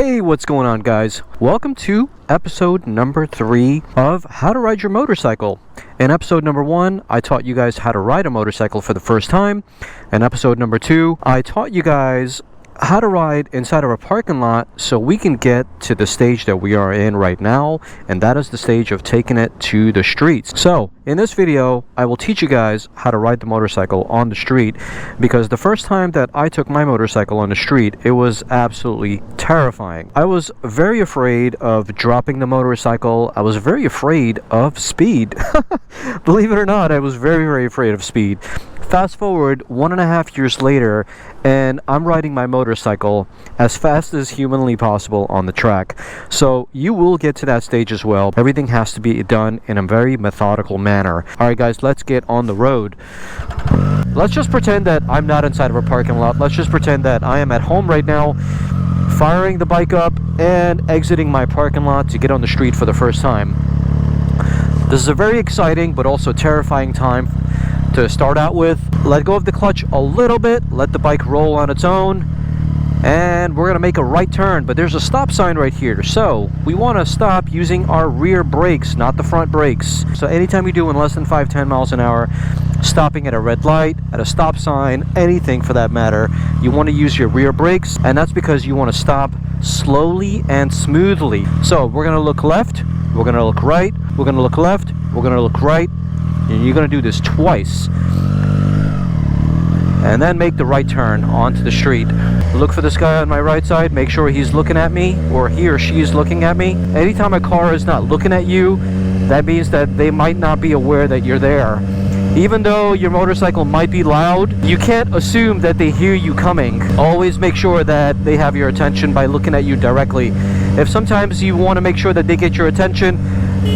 Hey, what's going on, guys? Welcome to episode number 3 of How to Ride Your Motorcycle. In episode number 1, I taught you guys how to ride a motorcycle for the first time. In episode number 2, I taught you guys how to ride inside of a parking lot so we can get to the stage that we are in right now, and that is the stage of taking it to the streets. So in this video, I will teach you guys how to ride the motorcycle on the street, because the first time that I took my motorcycle on the street, it was absolutely terrifying. I was very afraid of dropping the motorcycle. I was very afraid of speed. Believe it or not, I was very afraid of speed. Fast forward 1.5 years later, and I'm riding my motorcycle as fast as humanly possible on the track. So you will get to that stage as well. Everything has to be done in a very methodical manner. Alright guys, let's get on the road. Let's just pretend that I'm not inside of a parking lot. Let's just pretend that I am at home right now, firing the bike up and exiting my parking lot to get on the street for the first time. This is a very exciting but also terrifying time to start out with. Let go of the clutch a little bit, let the bike roll on its own, and we're gonna make a right turn, but there's a stop sign right here, so we want to stop using our rear brakes, not the front brakes. So anytime you do in less than 5-10 miles an hour, stopping at a red light, at a stop sign, anything for that matter, you want to use your rear brakes, and that's because you want to stop slowly and smoothly. So we're gonna look left, we're gonna look right, we're gonna look left, we're gonna look right, and you're going to do this twice, and then make the right turn onto the street. Look for this guy on my right side, make sure he's looking at me, or he or she is looking at me. Anytime a car is not looking at you, that means that they might not be aware that you're there. Even though your motorcycle might be loud, you can't assume that they hear you coming. Always make sure that they have your attention by looking at you directly. If sometimes you want to make sure that they get your attention,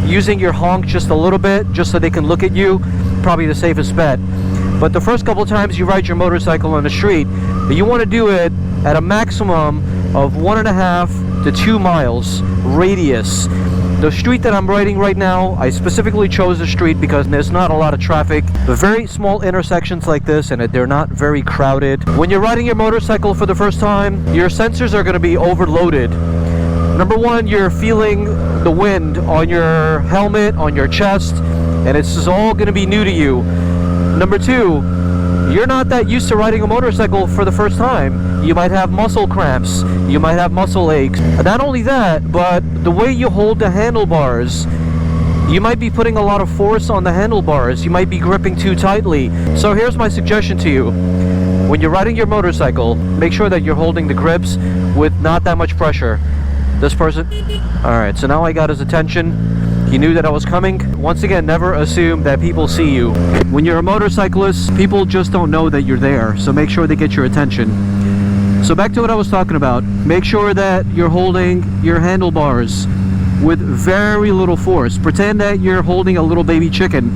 using your honk just a little bit, just so they can look at you, probably the safest bet. But the first couple times you ride your motorcycle on the street, you want to do it at a maximum of 1.5 to 2 miles radius. The street that I'm riding right now, I specifically chose the street because there's not a lot of traffic. Very small intersections like this, and they're not very crowded. When you're riding your motorcycle for the first time, your sensors are going to be overloaded. Number one, you're feeling the wind on your helmet, on your chest, and it's all going to be new to you. Number two, you're not that used to riding a motorcycle for the first time. You might have muscle cramps, you might have muscle aches. Not only that, but the way you hold the handlebars, you might be putting a lot of force on the handlebars. You might be gripping too tightly. So here's my suggestion to you. When you're riding your motorcycle, make sure that you're holding the grips with not that much pressure. This person, alright, so now I got his attention. He knew that I was coming. Once again, never assume that people see you. When you're a motorcyclist, people just don't know that you're there, so make sure they get your attention. So back to what I was talking about. Make sure that you're holding your handlebars with very little force. Pretend that you're holding a little baby chicken.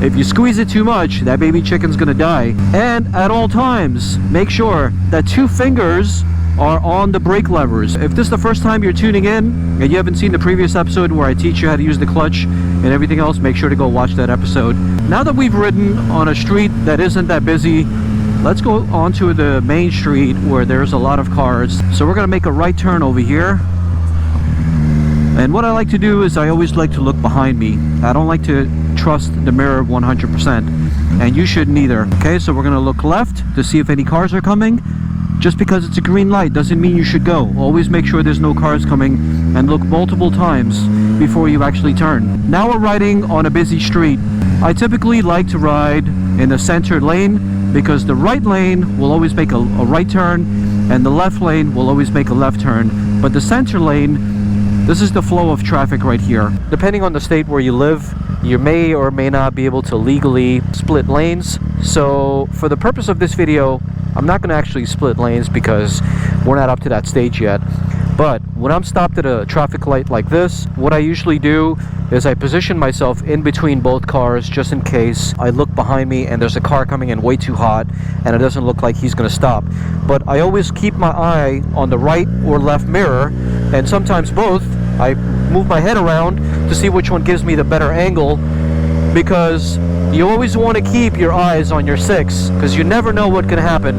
If you squeeze it too much, that baby chicken's gonna die. And at all times, make sure that 2 fingers are on the brake levers. If this is the first time you're tuning in and you haven't seen the previous episode where I teach you how to use the clutch and everything else, make sure to go watch that episode. Now that we've ridden on a street that isn't that busy, let's go onto the main street where there's a lot of cars. So we're gonna make a right turn over here. And what I like to do is I always like to look behind me. I don't like to trust the mirror 100%, and you shouldn't either. Okay, so we're gonna look left to see if any cars are coming. Just because it's a green light doesn't mean you should go. Always make sure there's no cars coming, and look multiple times before you actually turn. Now we're riding on a busy street. I typically like to ride in the center lane because the right lane will always make a right turn, and the left lane will always make a left turn. But the center lane, this is the flow of traffic right here. Depending on the state where you live, you may or may not be able to legally split lanes. So for the purpose of this video, I'm not going to actually split lanes because we're not up to that stage yet. But when I'm stopped at a traffic light like this, what I usually do is I position myself in between both cars just in case I look behind me and there's a car coming in way too hot and it doesn't look like he's going to stop. But I always keep my eye on the right or left mirror, and sometimes both. I move my head around to see which one gives me the better angle, because you always want to keep your eyes on your 6, because you never know what can happen.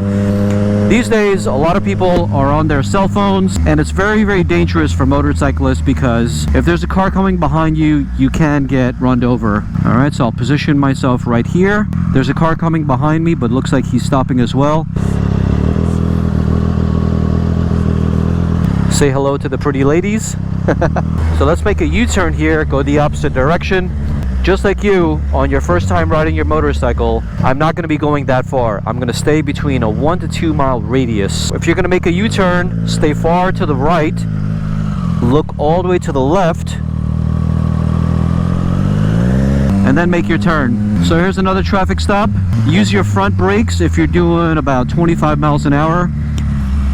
These days, a lot of people are on their cell phones, and it's very, very dangerous for motorcyclists because if there's a car coming behind you, you can get run over. All right, so I'll position myself right here. There's a car coming behind me, but looks like he's stopping as well. Say hello to the pretty ladies. So let's make a U-turn here, go the opposite direction. Just like you, on your first time riding your motorcycle, I'm not going to be going that far. I'm going to stay between a 1 to 2 mile radius. If you're going to make a U-turn, stay far to the right, look all the way to the left, and then make your turn. So here's another traffic stop. Use your front brakes if you're doing about 25 miles an hour.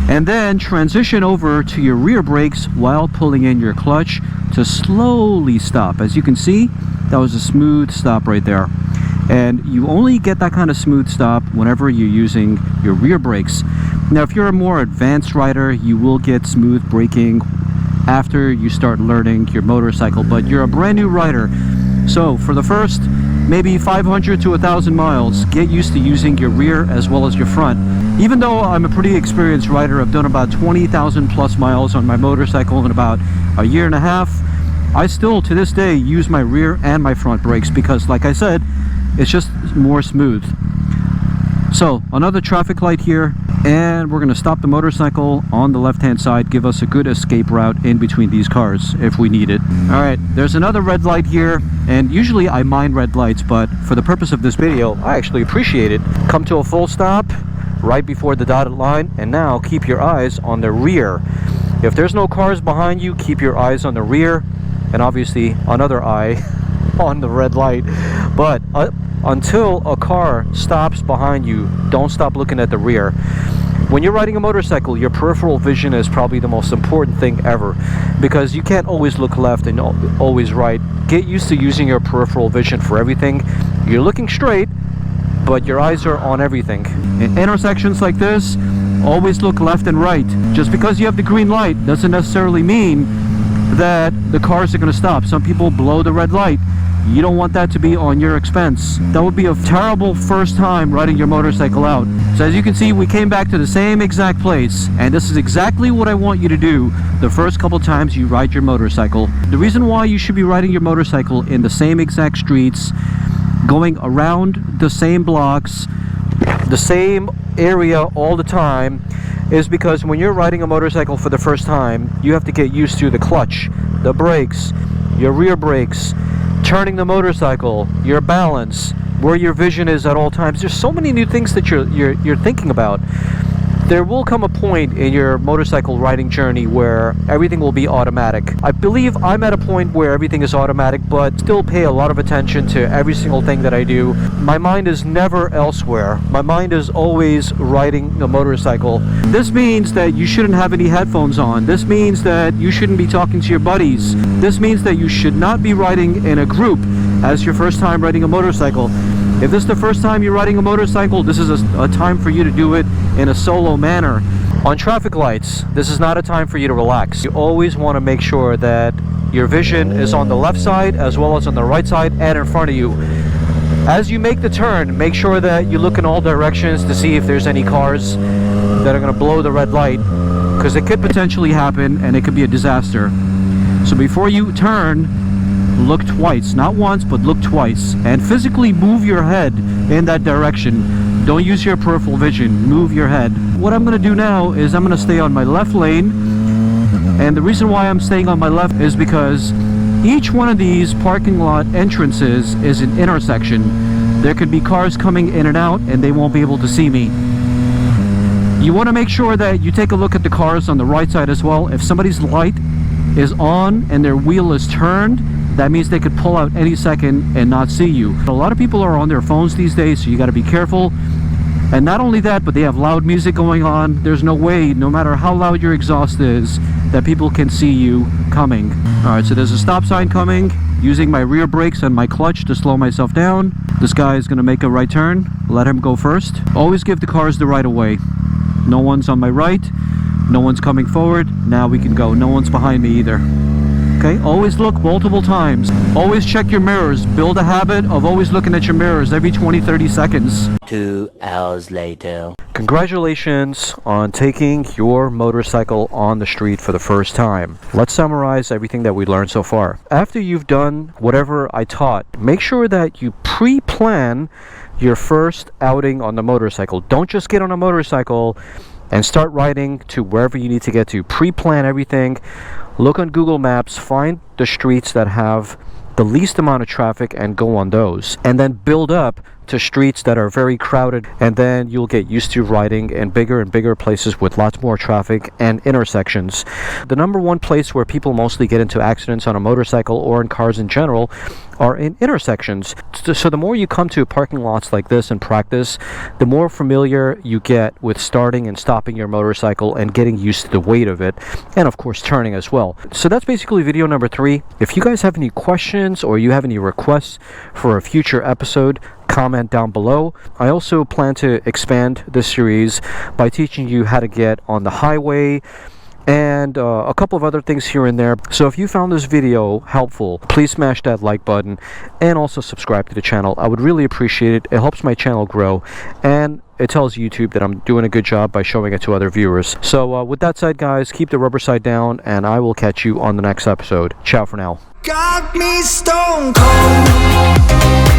And then transition over to your rear brakes while pulling in your clutch to slowly stop. As you can see, that was a smooth stop right there. And you only get that kind of smooth stop whenever you're using your rear brakes. Now, if you're a more advanced rider, you will get smooth braking after you start learning your motorcycle, but you're a brand new rider. So for the first maybe 500 to 1,000 miles, get used to using your rear as well as your front. Even though I'm a pretty experienced rider, I've done about 20,000 plus miles on my motorcycle in about a year and a half, I still to this day use my rear and my front brakes because, like I said, it's just more smooth. So another traffic light here, and we're going to stop the motorcycle on the left hand side, give us a good escape route in between these cars if we need it. All right, there's another red light here, and usually I mind red lights, but for the purpose of this video I actually appreciate it. Come to a full stop right before the dotted line, and now keep your eyes on the rear. If there's no cars behind you, keep your eyes on the rear, and obviously another eye on the red light. But until a car stops behind you, don't stop looking at the rear. When you're riding a motorcycle, your peripheral vision is probably the most important thing ever, because you can't always look left and always right. Get used to using your peripheral vision for everything. You're looking straight, but your eyes are on everything. In intersections like this, always look left and right. Just because you have the green light doesn't necessarily mean that the cars are going to stop. Some people blow the red light. You don't want that to be on your expense. That would be a terrible first time riding your motorcycle out. So as you can see, we came back to the same exact place, and this is exactly what I want you to do the first couple times you ride your motorcycle. The reason why you should be riding your motorcycle in the same exact streets, going around the same blocks, the same area all the time, is because when you're riding a motorcycle for the first time, you have to get used to the clutch, the brakes, your rear brakes, turning the motorcycle, your balance, where your vision is at all times. There's so many new things that you're thinking about. There will come a point in your motorcycle riding journey where everything will be automatic. I believe I'm at a point where everything is automatic, but still pay a lot of attention to every single thing that I do. My mind is never elsewhere. My mind is always riding the motorcycle. This means that you shouldn't have any headphones on. This means that you shouldn't be talking to your buddies. This means that you should not be riding in a group as your first time riding a motorcycle. If this is the first time you're riding a motorcycle, this is a time for you to do it in a solo manner. On traffic lights, this is not a time for you to relax. You always want to make sure that your vision is on the left side as well as on the right side and in front of you. As you make the turn, make sure that you look in all directions to see if there's any cars that are going to blow the red light, because it could potentially happen and it could be a disaster. So before you turn, look twice, not once, but look twice, and physically move your head in that direction. Don't use your peripheral vision, move your head. What I'm going to do now is I'm going to stay on my left lane, and the reason why I'm staying on my left is because each one of these parking lot entrances is an intersection. There could be cars coming in and out and they won't be able to see me. You want to make sure that you take a look at the cars on the right side as well. If somebody's light is on and their wheel is turned, that means they could pull out any second and not see you. A lot of people are on their phones these days, so you got to be careful. And not only that, but they have loud music going on. There's no way, no matter how loud your exhaust is, that people can see you coming. All right, so there's a stop sign coming. Using my rear brakes and my clutch to slow myself down. This guy is going to make a right turn. Let him go first. Always give the cars the right of way. No one's on my right. No one's coming forward. Now we can go. No one's behind me either. Okay, always look multiple times. Always check your mirrors. Build a habit of always looking at your mirrors every 20-30 seconds. 2 hours later. Congratulations on taking your motorcycle on the street for the first time. Let's summarize everything that we learned so far. After you've done whatever I taught, make sure that you pre-plan your first outing on the motorcycle. Don't just get on a motorcycle and start riding to wherever you need to get to. Pre-plan everything. Look on Google Maps, find the streets that have the least amount of traffic and go on those, and then build up to streets that are very crowded, and then you'll get used to riding in bigger and bigger places with lots more traffic and intersections. The number one place where people mostly get into accidents on a motorcycle or in cars in general are in intersections. So the more you come to parking lots like this and practice, the more familiar you get with starting and stopping your motorcycle and getting used to the weight of it, and of course turning as well. So that's basically video number 3. If you guys have any questions or you have any requests for a future episode, comment down below. I also plan to expand this series by teaching you how to get on the highway and a couple of other things here and there. So if you found this video helpful, please smash that like button and also subscribe to the channel. I would really appreciate it. It helps my channel grow and it tells YouTube that I'm doing a good job by showing it to other viewers. So with that said, guys, keep the rubber side down and I will catch you on the next episode. Ciao for now. Got me stone cold.